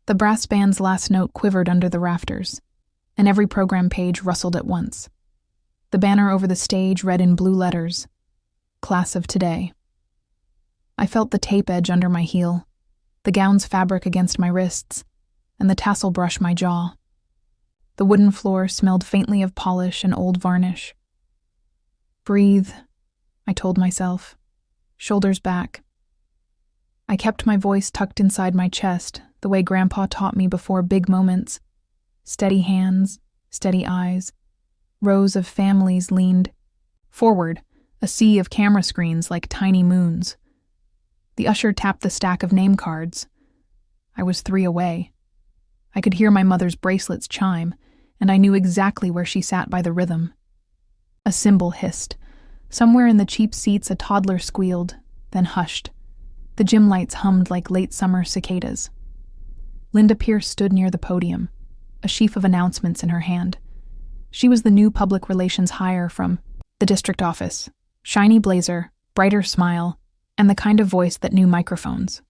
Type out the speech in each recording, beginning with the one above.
The brass band's last note quivered under the rafters, and every program page rustled at once. The banner over the stage read in blue letters, "Class of Today." I felt the tape edge under my heel, the gown's fabric against my wrists, and the tassel brush my jaw. The wooden floor smelled faintly of polish and old varnish. "Breathe," I told myself, shoulders back. I kept my voice tucked inside my chest, the way Grandpa taught me before big moments. Steady hands, steady eyes. Rows of families leaned forward, a sea of camera screens like tiny moons. The usher tapped the stack of name cards. I was 3 away. I could hear my mother's bracelets chime, and I knew exactly where she sat by the rhythm. A cymbal hissed. Somewhere in the cheap seats a toddler squealed, then hushed. The gym lights hummed like late summer cicadas. Linda Pierce stood near the podium, a sheaf of announcements in her hand. She was the new public relations hire from the district office. Shiny blazer, brighter smile, and the kind of voice that knew microphones.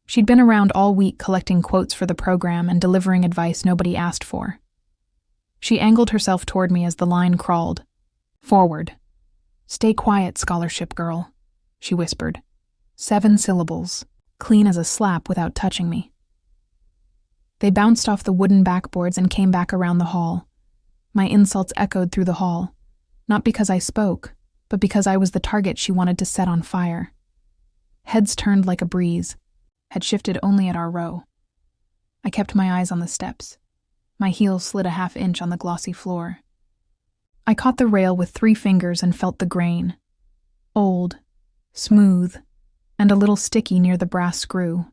She'd been around all week collecting quotes for the program and delivering advice nobody asked for. She angled herself toward me as the line crawled. "Forward. Stay quiet, scholarship girl," she whispered. 7 syllables, clean as a slap without touching me. They bounced off the wooden backboards and came back around the hall. My insults echoed through the hall, not because I spoke, but because I was the target she wanted to set on fire. Heads turned like a breeze, had shifted only at our row. I kept my eyes on the steps. My heel slid a half-inch on the glossy floor. I caught the rail with 3 fingers and felt the grain. Old, smooth, and a little sticky near the brass screw.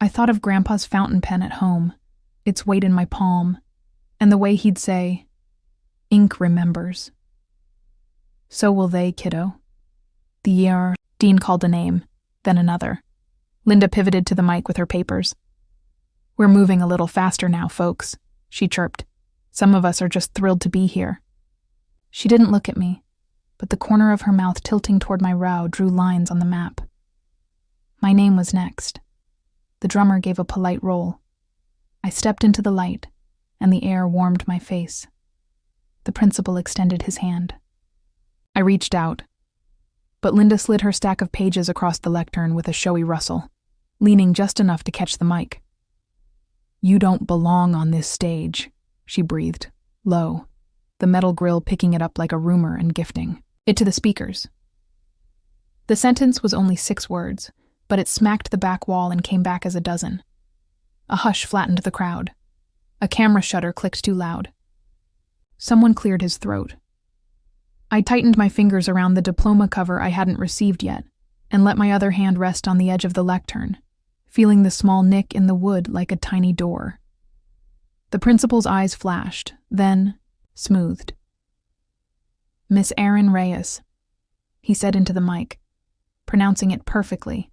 I thought of Grandpa's fountain pen at home, its weight in my palm, and the way he'd say, "Ink remembers." "So will they, kiddo." The year, Dean called a name, then another. Linda pivoted to the mic with her papers. "We're moving a little faster now, folks," she chirped. "Some of us are just thrilled to be here." She didn't look at me, but the corner of her mouth tilting toward my brow drew lines on the map. My name was next. The drummer gave a polite roll. I stepped into the light, and the air warmed my face. The principal extended his hand. I reached out, but Linda slid her stack of pages across the lectern with a showy rustle, leaning just enough to catch the mic. "You don't belong on this stage," she breathed, low, the metal grill picking it up like a rumor and gifting it to the speakers. The sentence was only 6 words, but it smacked the back wall and came back as a dozen. A hush flattened the crowd. A camera shutter clicked too loud. Someone cleared his throat. I tightened my fingers around the diploma cover I hadn't received yet, and let my other hand rest on the edge of the lectern, feeling the small nick in the wood like a tiny door. The principal's eyes flashed, then smoothed. "Miss Arin Reyes," he said into the mic, pronouncing it perfectly,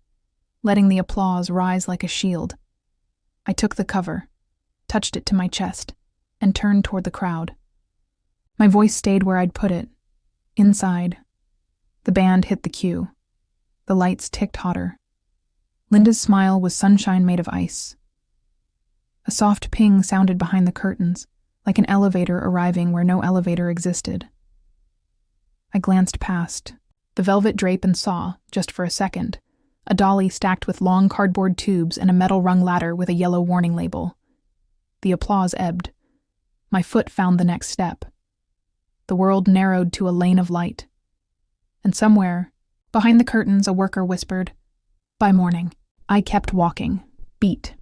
letting the applause rise like a shield. I took the cover, touched it to my chest, and turned toward the crowd. My voice stayed where I'd put it, inside. The band hit the cue. The lights ticked hotter. Linda's smile was sunshine made of ice. A soft ping sounded behind the curtains, like an elevator arriving where no elevator existed. I glanced past, the velvet drape, and saw, just for a second, a dolly stacked with long cardboard tubes and a metal rung ladder with a yellow warning label. The applause ebbed. My foot found the next step. The world narrowed to a lane of light. And somewhere, behind the curtains, a worker whispered, "By morning." I kept walking, beat.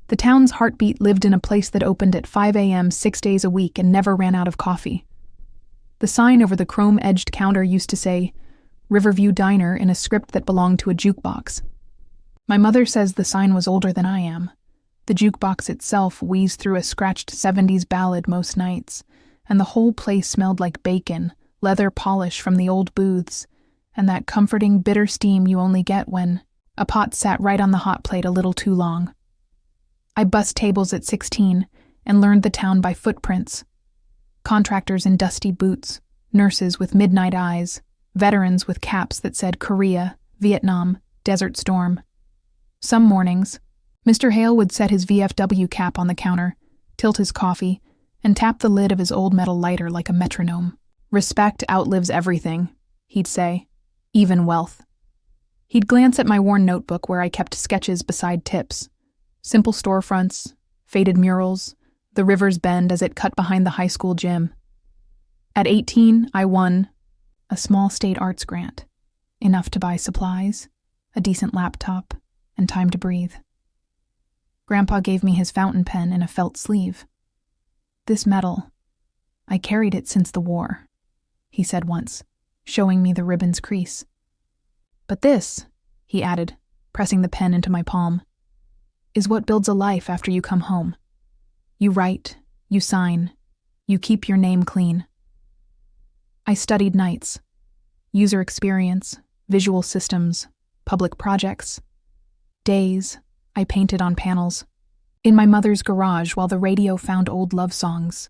The town's heartbeat lived in a place that opened at 5 a.m. 6 days a week and never ran out of coffee. The sign over the chrome-edged counter used to say, "Riverview Diner," in a script that belonged to a jukebox. My mother says the sign was older than I am. The jukebox itself wheezed through a scratched 70s ballad most nights, and the whole place smelled like bacon, leather polish from the old booths, and that comforting bitter steam you only get when a pot sat right on the hot plate a little too long. I bussed tables at 16 and learned the town by footprints. Contractors in dusty boots, nurses with midnight eyes, veterans with caps that said Korea, Vietnam, Desert Storm. Some mornings, Mr. Hale would set his VFW cap on the counter, tilt his coffee, and tap the lid of his old metal lighter like a metronome. "Respect outlives everything," he'd say, "even wealth." He'd glance at my worn notebook where I kept sketches beside tips, simple storefronts, faded murals, the river's bend as it cut behind the high school gym. At 18, I won a small state arts grant, enough to buy supplies, a decent laptop, and time to breathe. Grandpa gave me his fountain pen in a felt sleeve. "This medal, I carried it since the war," he said once, showing me the ribbon's crease. "But this," he added, pressing the pen into my palm, "is what builds a life after you come home. You write, you sign, you keep your name clean." I studied nights, user experience, visual systems, public projects. Days, I painted on panels, in my mother's garage while the radio found old love songs.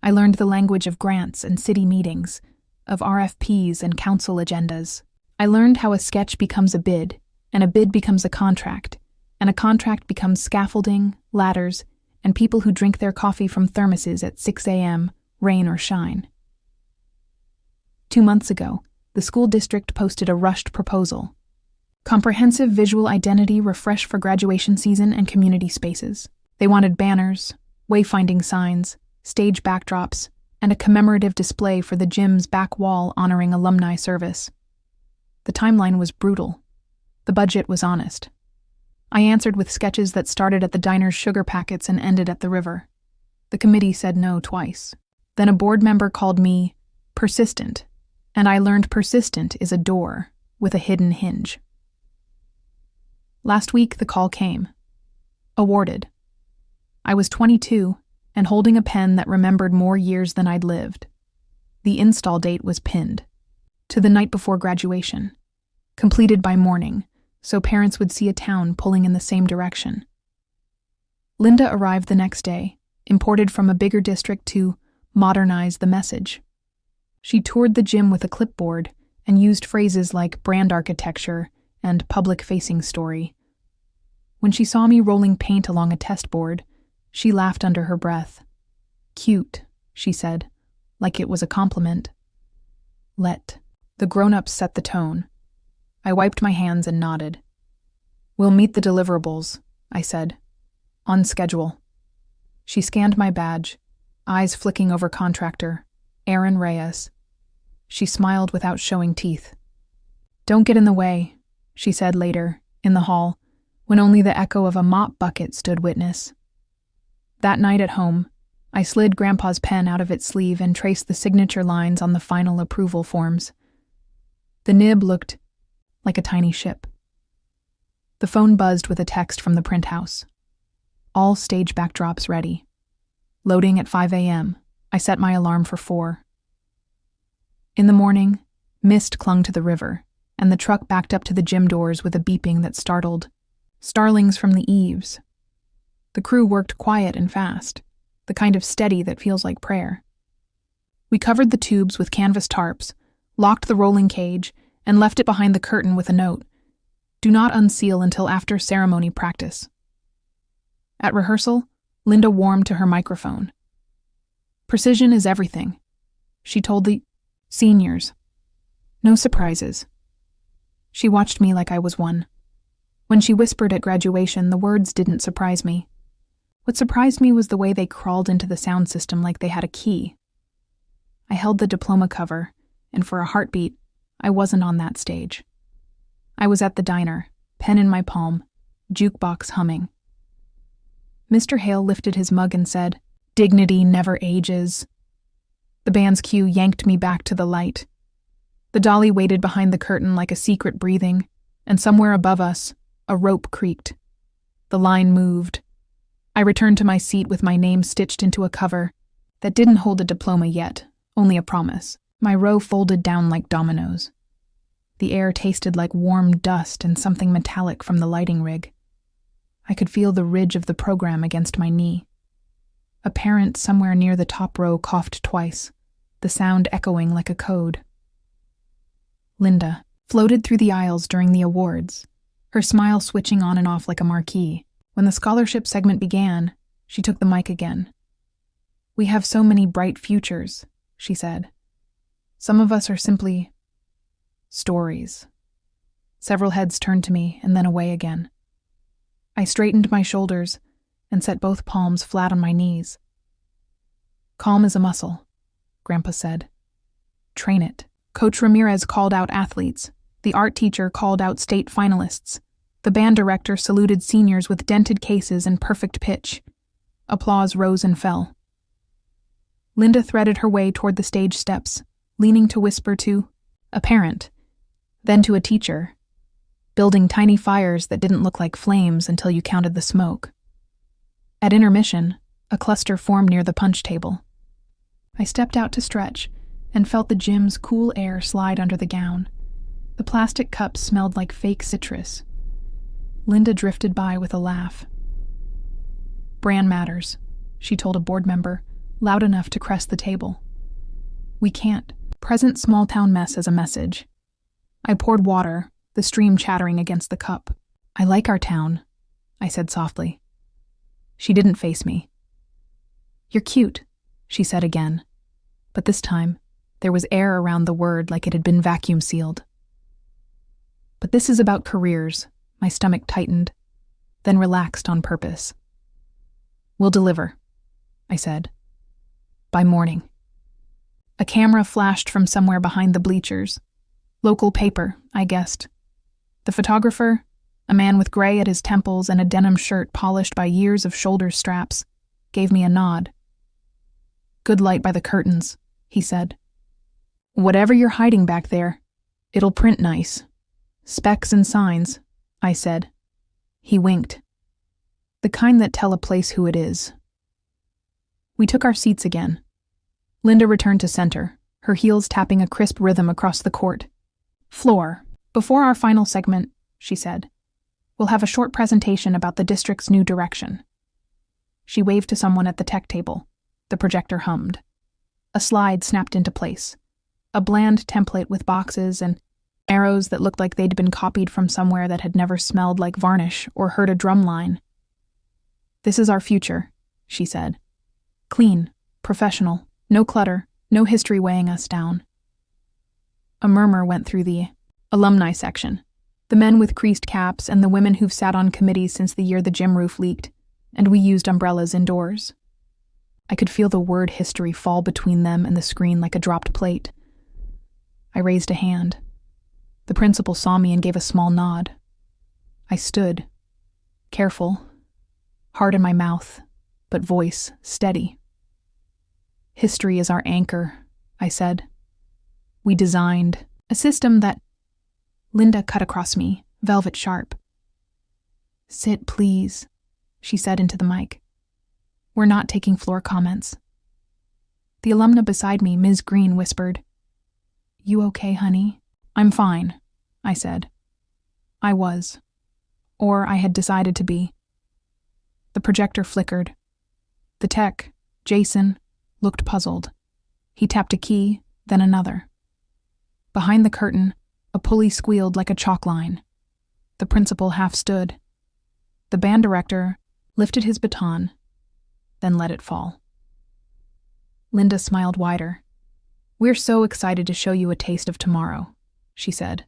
I learned the language of grants and city meetings, of RFPs and council agendas. I learned how a sketch becomes a bid, and a bid becomes a contract, and a contract becomes scaffolding, ladders, and people who drink their coffee from thermoses at 6 a.m., rain or shine. 2 months ago, the school district posted a rushed proposal. Comprehensive visual identity refresh for graduation season and community spaces. They wanted banners, wayfinding signs, stage backdrops, and a commemorative display for the gym's back wall honoring alumni service. The timeline was brutal. The budget was honest. I answered with sketches that started at the diner's sugar packets and ended at the river. The committee said no twice. Then a board member called me persistent, and I learned persistent is a door with a hidden hinge. Last week, the call came. Awarded. I was 22 and holding a pen that remembered more years than I'd lived. The install date was pinned to the night before graduation, completed by morning, so parents would see a town pulling in the same direction. Linda arrived the next day, imported from a bigger district to modernize the message. She toured the gym with a clipboard and used phrases like brand architecture and public-facing story. When she saw me rolling paint along a test board, she laughed under her breath. "Cute," she said, like it was a compliment. The grown-ups set the tone. I wiped my hands and nodded. "We'll meet the deliverables," I said. "On schedule." She scanned my badge, eyes flicking over contractor, Arin Reyes. She smiled without showing teeth. "Don't get in the way," she said later, in the hall, when only the echo of a mop bucket stood witness. That night at home, I slid Grandpa's pen out of its sleeve and traced the signature lines on the final approval forms. The nib looked like a tiny ship. The phone buzzed with a text from the print house. "All stage backdrops ready. Loading at 5 a.m. I set my alarm for 4. In the morning, mist clung to the river, and the truck backed up to the gym doors with a beeping that startled starlings from the eaves. The crew worked quiet and fast, the kind of steady that feels like prayer. We covered the tubes with canvas tarps, locked the rolling cage, and left it behind the curtain with a note: "Do not unseal until after ceremony practice." At rehearsal, Linda warmed to her microphone. "Precision is everything," she told the seniors. "No surprises." She watched me like I was one. When she whispered at graduation, the words didn't surprise me. What surprised me was the way they crawled into the sound system like they had a key. I held the diploma cover, and for a heartbeat, I wasn't on that stage. I was at the diner, pen in my palm, jukebox humming. Mr. Hale lifted his mug and said, "Dignity never ages." The band's cue yanked me back to the light. The dolly waited behind the curtain like a secret breathing, and somewhere above us, a rope creaked. The line moved. I returned to my seat with my name stitched into a cover that didn't hold a diploma yet, only a promise. My row folded down like dominoes. The air tasted like warm dust and something metallic from the lighting rig. I could feel the ridge of the program against my knee. A parent somewhere near the top row coughed twice, the sound echoing like a code. Linda floated through the aisles during the awards, her smile switching on and off like a marquee. When the scholarship segment began, she took the mic again. "We have so many bright futures," she said. "Some of us are simply stories." Several heads turned to me and then away again. I straightened my shoulders and set both palms flat on my knees. "Calm is a muscle," Grandpa said. "Train it." Coach Ramirez called out athletes. The art teacher called out state finalists. The band director saluted seniors with dented cases and perfect pitch. Applause rose and fell. Linda threaded her way toward the stage steps, leaning to whisper to a parent, then to a teacher, building tiny fires that didn't look like flames until you counted the smoke. At intermission, a cluster formed near the punch table. I stepped out to stretch and felt the gym's cool air slide under the gown. The plastic cups smelled like fake citrus. Linda drifted by with a laugh. "Brand matters," she told a board member, loud enough to crest the table. "We can't present small-town mess as a message." I poured water, the stream chattering against the cup. "I like our town," I said softly. She didn't face me. "You're cute," she said again, but this time there was air around the word like it had been vacuum sealed. "But this is about careers," my stomach tightened, then relaxed on purpose. "We'll deliver," I said. "By morning." A camera flashed from somewhere behind the bleachers. Local paper, I guessed. The photographer, a man with gray at his temples and a denim shirt polished by years of shoulder straps, gave me a nod. "Good light by the curtains," he said. "Whatever you're hiding back there, it'll print nice. Specs and signs," I said. He winked. "The kind that tell a place who it is." We took our seats again. Linda returned to center, her heels tapping a crisp rhythm across the court. "Floor, before our final segment," she said, "we'll have a short presentation about the district's new direction." She waved to someone at the tech table. The projector hummed. A slide snapped into place. A bland template with boxes and arrows that looked like they'd been copied from somewhere that had never smelled like varnish or heard a drum line. "This is our future," she said. "Clean, professional, no clutter, no history weighing us down." A murmur went through the alumni section. The men with creased caps and the women who've sat on committees since the year the gym roof leaked, and we used umbrellas indoors. I could feel the word history fall between them and the screen like a dropped plate. I raised a hand. The principal saw me and gave a small nod. I stood, careful, heart in my mouth, but voice steady. "History is our anchor," I said. "We designed a system that—" Linda cut across me, velvet sharp. "Sit, please," she said into the mic. "We're not taking floor comments." The alumna beside me, Ms. Green, whispered, "You okay, honey?" "I'm fine," I said. I was. Or I had decided to be. The projector flickered. The tech, Jason, looked puzzled. He tapped a key, then another. Behind the curtain, a pulley squealed like a chalk line. The principal half stood. The band director lifted his baton, then let it fall. Linda smiled wider. "We're so excited to show you a taste of tomorrow," she said.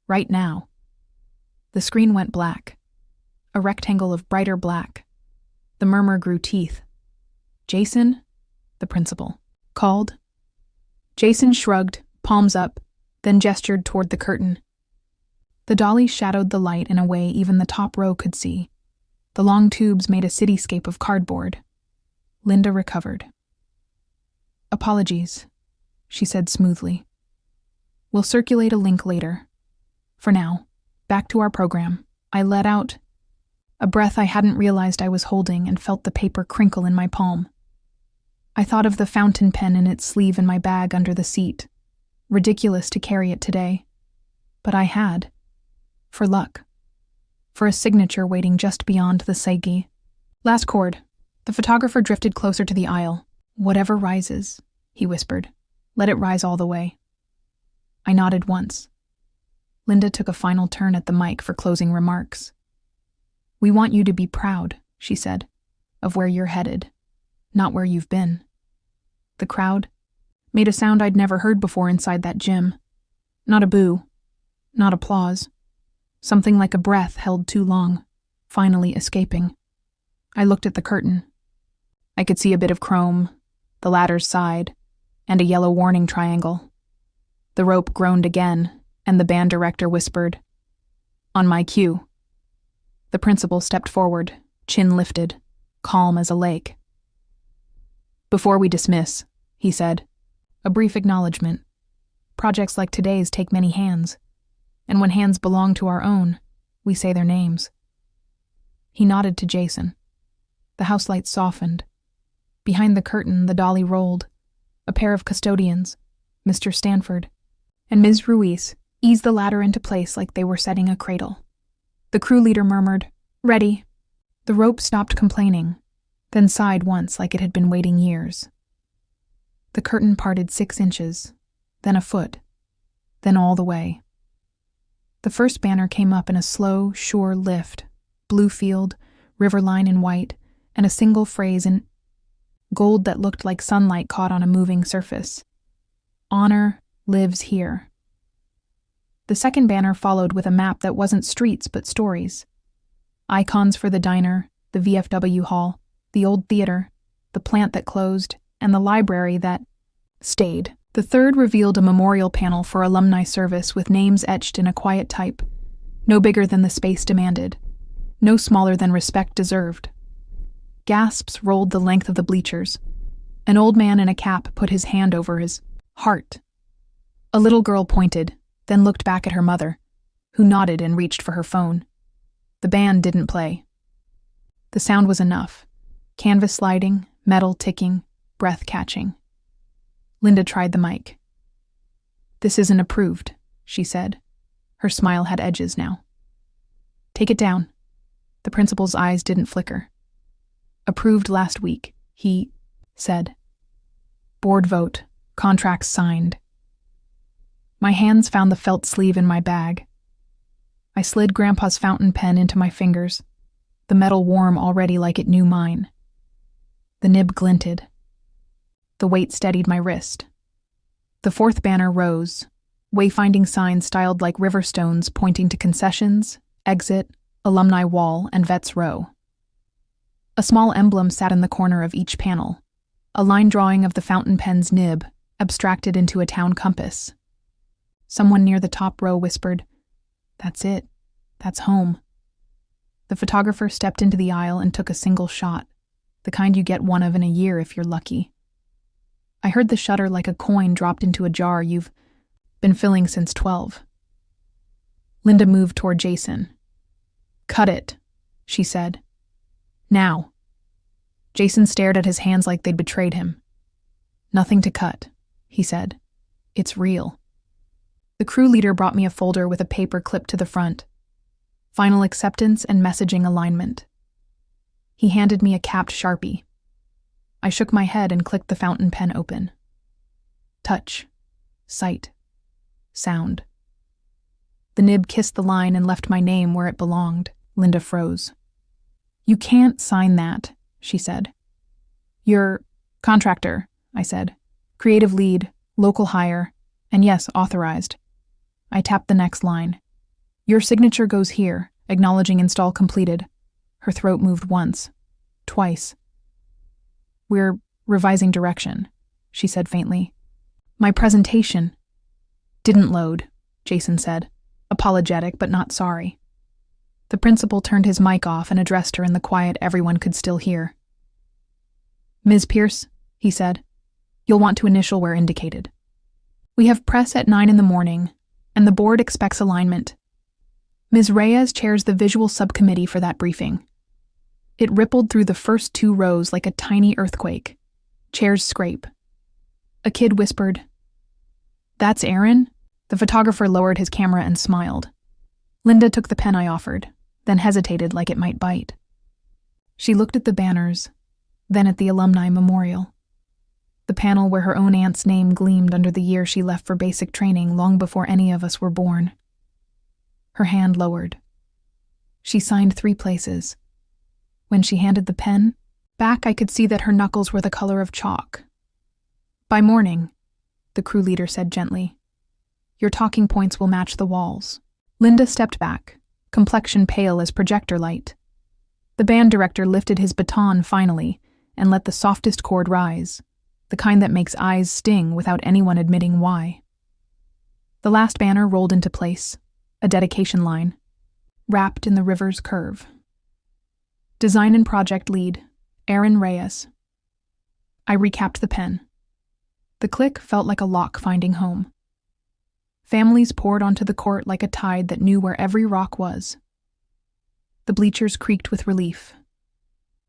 "Right now." The screen went black. A rectangle of brighter black. The murmur grew teeth. "Jason?" the principal called. Jason shrugged, palms up, then gestured toward the curtain. The dolly shadowed the light in a way even the top row could see. The long tubes made a cityscape of cardboard. Linda recovered. "Apologies," she said smoothly. "We'll circulate a link later. For now, back to our program." I let out a breath I hadn't realized I was holding and felt the paper crinkle in my palm. I thought of the fountain pen in its sleeve in my bag under the seat. Ridiculous to carry it today. But I had. For luck. For a signature waiting just beyond the seigi. "Last chord." The photographer drifted closer to the aisle. "Whatever rises," he whispered. "Let it rise all the way." I nodded once. Linda took a final turn at the mic for closing remarks. "We want you to be proud," she said, "of where you're headed, not where you've been." The crowd made a sound I'd never heard before inside that gym. Not a boo, not applause. Something like a breath held too long, finally escaping. I looked at the curtain. I could see a bit of chrome, the ladder's side, and a yellow warning triangle. The rope groaned again, and the band director whispered, "On my cue." The principal stepped forward, chin lifted, calm as a lake. "Before we dismiss," he said, "a brief acknowledgement. Projects like today's take many hands, and when hands belong to our own, we say their names." He nodded to Jason. The house lights softened. Behind the curtain, the dolly rolled. A pair of custodians, Mr. Stanford and Ms. Ruiz, eased the ladder into place like they were setting a cradle. The crew leader murmured, "Ready." The rope stopped complaining, then sighed once like it had been waiting years. The curtain parted 6 inches, then a foot, then all the way. The first banner came up in a slow, sure lift, blue field, river line in white, and a single phrase in gold that looked like sunlight caught on a moving surface. "Honor lives here." The second banner followed with a map that wasn't streets but stories. Icons for the diner, the VFW hall, the old theater, the plant that closed, and the library that stayed. The third revealed a memorial panel for alumni service with names etched in a quiet type, no bigger than the space demanded, no smaller than respect deserved. Gasps rolled the length of the bleachers. An old man in a cap put his hand over his heart. A little girl pointed, then looked back at her mother, who nodded and reached for her phone. The band didn't play. The sound was enough. Canvas sliding, metal ticking, breath catching. Linda tried the mic. "This isn't approved," she said. Her smile had edges now. "Take it down." The principal's eyes didn't flicker. "Approved last week," he said. "Board vote, contracts signed." My hands found the felt sleeve in my bag. I slid Grandpa's fountain pen into my fingers, the metal warm already like it knew mine. The nib glinted. The weight steadied my wrist. The fourth banner rose, wayfinding signs styled like river stones pointing to concessions, exit, alumni wall, and vets row. A small emblem sat in the corner of each panel, a line drawing of the fountain pen's nib, abstracted into a town compass. Someone near the top row whispered, "That's it. That's home." The photographer stepped into the aisle and took a single shot, the kind you get one of in a year if you're lucky. I heard the shutter like a coin dropped into a jar you've been filling since 12. Linda moved toward Jason. "Cut it," she said. "Now." Jason stared at his hands like they'd betrayed him. "Nothing to cut," he said. "It's real." The crew leader brought me a folder with a paper clipped to the front. Final acceptance and messaging alignment. He handed me a capped Sharpie. I shook my head and clicked the fountain pen open. Touch. Sight. Sound. The nib kissed the line and left my name where it belonged. Linda froze. "You can't sign that," she said. "You're contractor," I said. "Creative lead, local hire, and yes, authorized." I tapped the next line. "Your signature goes here, acknowledging install completed." Her throat moved once. Twice. "We're revising direction," she said faintly. "My presentation." "Didn't load," Jason said, apologetic but not sorry. The principal turned his mic off and addressed her in the quiet everyone could still hear. "Ms. Pierce," he said, "you'll want to initial where indicated. We have press at 9 in the morning, and the board expects alignment. Ms. Reyes chairs the visual subcommittee for that briefing." It rippled through the first 2 rows like a tiny earthquake. Chairs scrape. A kid whispered, "That's Arin?" The photographer lowered his camera and smiled. Linda took the pen I offered, then hesitated like it might bite. She looked at the banners, then at the alumni memorial. The panel where her own aunt's name gleamed under the year she left for basic training long before any of us were born. Her hand lowered. She signed 3 places. When she handed the pen back, I could see that her knuckles were the color of chalk. "By morning," the crew leader said gently, "your talking points will match the walls." Linda stepped back, complexion pale as projector light. The band director lifted his baton finally and let the softest chord rise, the kind that makes eyes sting without anyone admitting why. The last banner rolled into place, a dedication line, wrapped in the river's curve. Design and project lead, Arin Reyes. I recapped the pen. The click felt like a lock finding home. Families poured onto the court like a tide that knew where every rock was. The bleachers creaked with relief.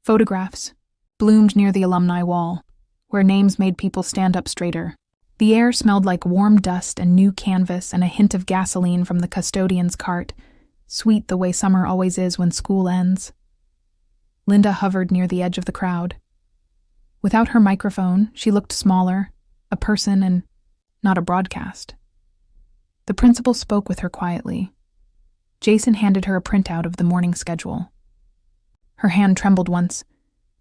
Photographs bloomed near the alumni wall, where names made people stand up straighter. The air smelled like warm dust and new canvas and a hint of gasoline from the custodian's cart, sweet the way summer always is when school ends. Linda hovered near the edge of the crowd. Without her microphone, she looked smaller, a person and not a broadcast. The principal spoke with her quietly. Jason handed her a printout of the morning schedule. Her hand trembled once,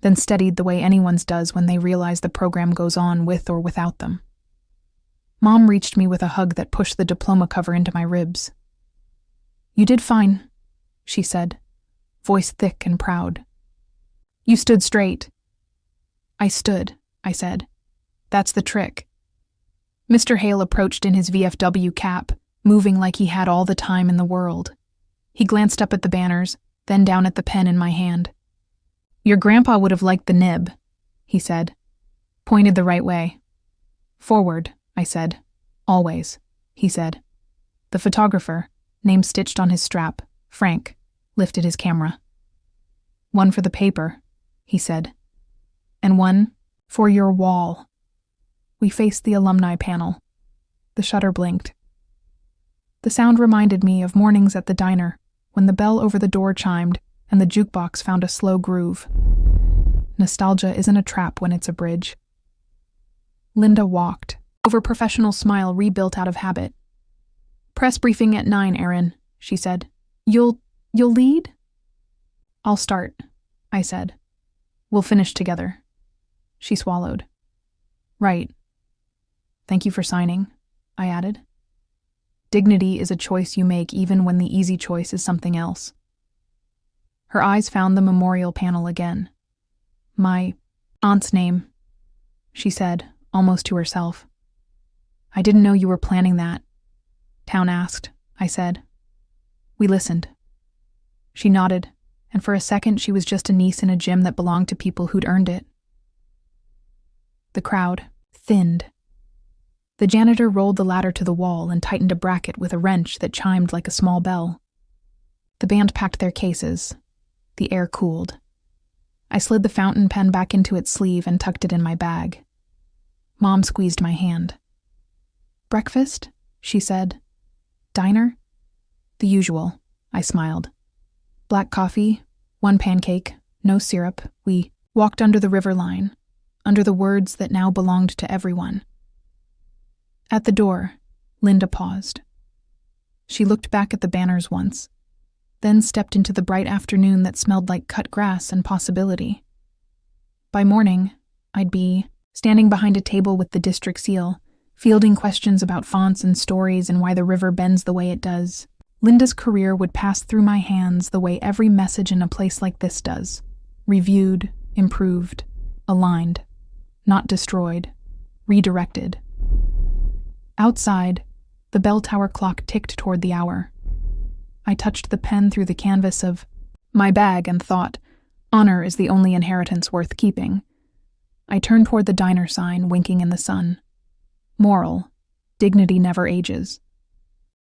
then steadied the way anyone's does when they realize the program goes on with or without them. Mom reached me with a hug that pushed the diploma cover into my ribs. "You did fine," she said, voice thick and proud. "You stood straight." "I stood," I said. "That's the trick." Mr. Hale approached in his VFW cap, moving like he had all the time in the world. He glanced up at the banners, then down at the pen in my hand. "Your grandpa would have liked the nib," he said. Pointed the right way. "Forward," I said. "Always," he said. The photographer, name stitched on his strap, Frank, lifted his camera. "One for the paper," he said. "And one for your wall." We faced the alumni panel. The shutter blinked. The sound reminded me of mornings at the diner, when the bell over the door chimed and the jukebox found a slow groove. Nostalgia isn't a trap when it's a bridge. Linda walked, over professional smile rebuilt out of habit. "Press briefing at 9, Arin," she said. You'll lead?" "I'll start," I said. "We'll finish together." She swallowed. "Right. Thank you for signing," I added. Dignity is a choice you make even when the easy choice is something else. Her eyes found the memorial panel again. "My aunt's name," she said, almost to herself. "I didn't know you were planning that." "Town asked," I said. We listened. She nodded, and for a second she was just a niece in a gym that belonged to people who'd earned it. The crowd thinned. The janitor rolled the ladder to the wall and tightened a bracket with a wrench that chimed like a small bell. The band packed their cases. The air cooled. I slid the fountain pen back into its sleeve and tucked it in my bag. Mom squeezed my hand. "Breakfast?" she said. "Diner?" "The usual," I smiled. "Black coffee, 1 pancake, no syrup." We walked under the river line, under the words that now belonged to everyone. At the door, Linda paused. She looked back at the banners once, then stepped into the bright afternoon that smelled like cut grass and possibility. By morning, I'd be standing behind a table with the district seal, fielding questions about fonts and stories and why the river bends the way it does. Linda's career would pass through my hands the way every message in a place like this does. Reviewed, improved, aligned, not destroyed, redirected. Outside, the bell tower clock ticked toward the hour. I touched the pen through the canvas of my bag and thought, honor is the only inheritance worth keeping. I turned toward the diner sign winking in the sun. Moral, dignity never ages.